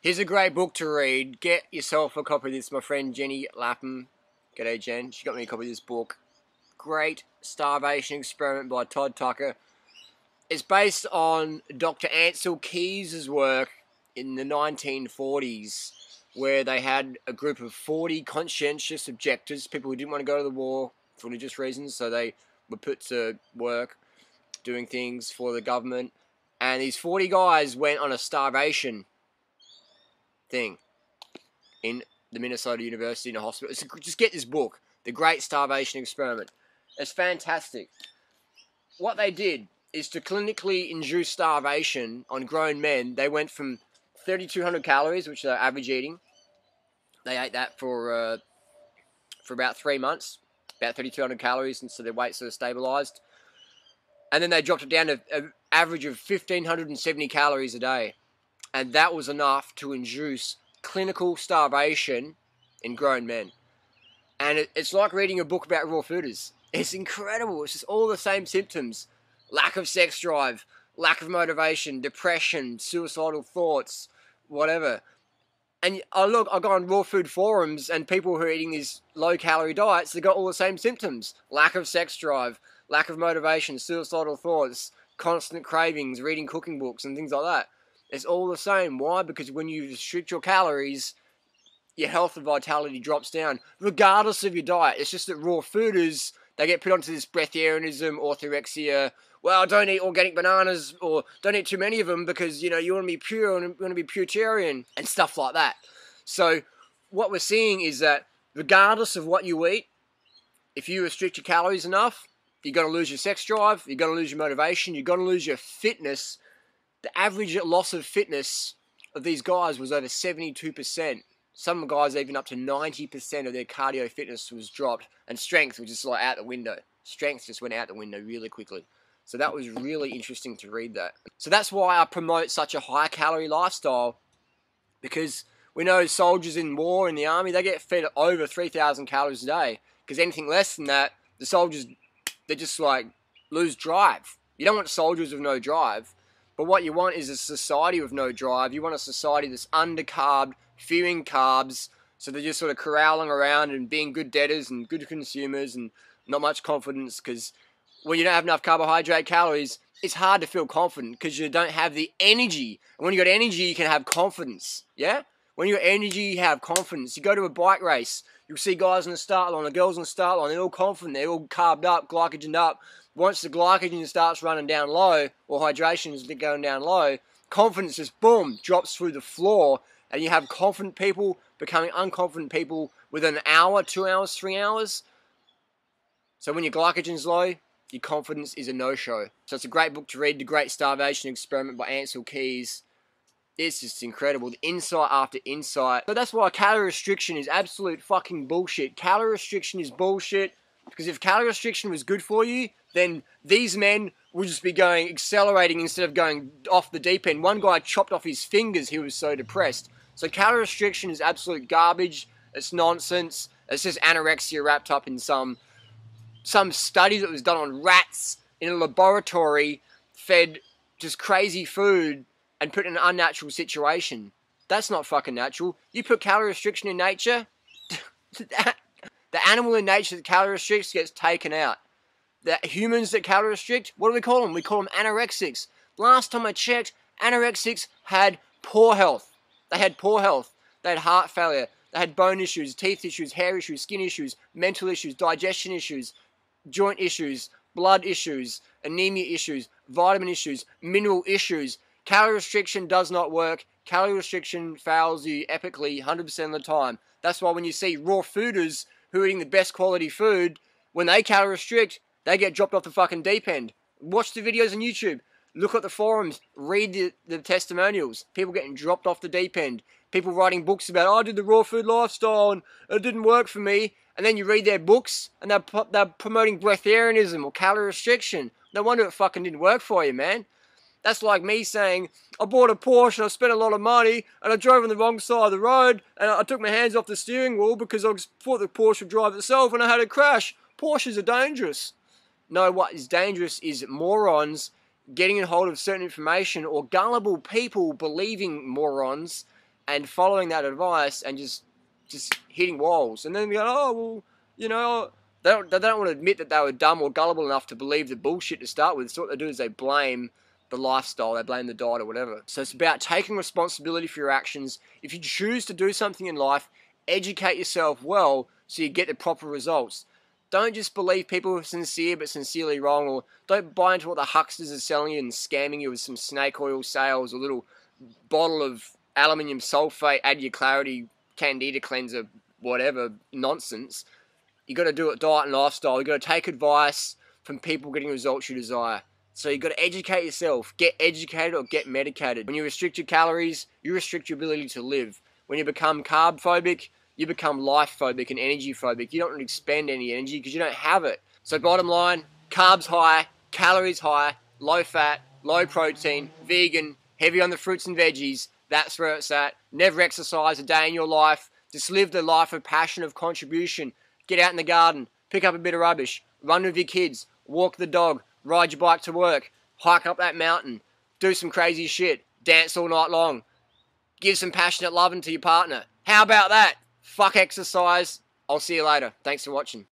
Here's a great book to read. Get yourself a copy of this. My friend Jenny Lapham. G'day, Jen. She got me a copy of this book. Great Starvation Experiment by Todd Tucker. It's based on Dr. Ancel Keys's work in the 1940s, where they had a group of 40 conscientious objectors, people who didn't want to go to the war for religious reasons, so they were put to work doing things for the government. And these 40 guys went on a starvation thing in the Minnesota University in a hospital. Just get this book, The Great Starvation Experiment. It's fantastic. What they did is to clinically induce starvation on grown men. They went from 3,200 calories, which they're average eating. They ate that for about 3 months, about 3,200 calories, and so their weight sort of stabilized. And then they dropped it down to an average of 1,570 calories a day. And that was enough to induce clinical starvation in grown men. And it's like reading a book about raw fooders. It's incredible. It's just all the same symptoms. Lack of sex drive, lack of motivation, depression, suicidal thoughts, whatever. And I go on raw food forums, and people who are eating these low-calorie diets, they've got all the same symptoms. Lack of sex drive, lack of motivation, suicidal thoughts, constant cravings, reading cooking books, and things like that. It's all the same. Why? Because when you restrict your calories, your health and vitality drops down, regardless of your diet. It's just that raw fooders, they get put onto this breatharianism, orthorexia. Well, don't eat organic bananas, or don't eat too many of them because, you know, you want to be pure and you want to be puritarian and stuff like that. So what we're seeing is that regardless of what you eat, if you restrict your calories enough, you're going to lose your sex drive, you're going to lose your motivation, you're going to lose your fitness. The average loss of fitness of these guys was over 72%. Some guys even up to 90% of their cardio fitness was dropped, and strength was just like out the window. Strength just went out the window really quickly. So that was really interesting to read that. So that's why I promote such a high-calorie lifestyle, because we know soldiers in war in the army, they get fed over 3,000 calories a day, because anything less than that, the soldiers, they just like lose drive. You don't want soldiers with no drive. But what you want is a society with no drive. You want a society that's undercarbed, fearing carbs, so they're just sort of corralling around and being good debtors and good consumers and not much confidence, because when you don't have enough carbohydrate calories, it's hard to feel confident because you don't have the energy. And when you got energy, you can have confidence, yeah? When you got energy, you have confidence. You go to a bike race, you'll see guys on the start line, the girls on the start line, they're all confident, they're all carbed up, glycogened up. Once the glycogen starts running down low, or hydration is going down low, confidence just, boom, drops through the floor, and you have confident people becoming unconfident people within an hour, 2 hours, 3 hours. So when your glycogen's low, your confidence is a no-show. So it's a great book to read, The Great Starvation Experiment by Ancel Keys. It's just incredible, the insight after insight. So that's why calorie restriction is absolute fucking bullshit. Calorie restriction is bullshit, because if calorie restriction was good for you, then these men would just be going, accelerating instead of going off the deep end. One guy chopped off his fingers, he was so depressed. So calorie restriction is absolute garbage, it's nonsense, it's just anorexia wrapped up in some study that was done on rats in a laboratory, fed just crazy food and put in an unnatural situation. That's not fucking natural. You put calorie restriction in nature, the animal in nature that calorie restricts gets taken out. The humans that calorie restrict, what do we call them? We call them anorexics. Last time I checked, anorexics had poor health. They had poor health. They had heart failure. They had bone issues, teeth issues, hair issues, skin issues, mental issues, digestion issues, joint issues, blood issues, anemia issues, vitamin issues, mineral issues. Calorie restriction does not work. Calorie restriction fails you epically 100% of the time. That's why when you see raw fooders who are eating the best quality food, when they calorie restrict, they get dropped off the fucking deep end. Watch the videos on YouTube. Look at the forums. Read the testimonials. People getting dropped off the deep end. People writing books about, oh, I did the raw food lifestyle and it didn't work for me. And then you read their books and they're promoting breatharianism or calorie restriction. No wonder it fucking didn't work for you, man. That's like me saying, I bought a Porsche and I spent a lot of money and I drove on the wrong side of the road and I took my hands off the steering wheel because I thought the Porsche would drive itself and I had a crash. Porsches are dangerous. No, what is dangerous is morons getting in hold of certain information, or gullible people believing morons and following that advice and just hitting walls. And then they go, oh, well, you know, they don't want to admit that they were dumb or gullible enough to believe the bullshit to start with. So what they do is they blame the lifestyle, they blame the diet or whatever. So it's about taking responsibility for your actions. If you choose to do something in life, educate yourself well so you get the proper results. Don't just believe people who are sincere but sincerely wrong, or don't buy into what the hucksters are selling you and scamming you with some snake oil sales or little bottle of aluminium sulfate, add your Calorie, candida cleanser, whatever nonsense. You got to do it diet and lifestyle. You got to take advice from people getting results you desire. So you got to educate yourself. Get educated or get medicated. When you restrict your calories, you restrict your ability to live. When you become carb phobic, you become life phobic and energy phobic. You don't want to expend any energy because you don't have it. So bottom line, carbs high, calories high, low fat, low protein, vegan, heavy on the fruits and veggies. That's where it's at. Never exercise a day in your life. Just live the life of passion, of contribution. Get out in the garden, pick up a bit of rubbish, run with your kids, walk the dog, ride your bike to work, hike up that mountain, do some crazy shit, dance all night long, give some passionate loving to your partner. How about that? Fuck exercise. I'll see you later. Thanks for watching.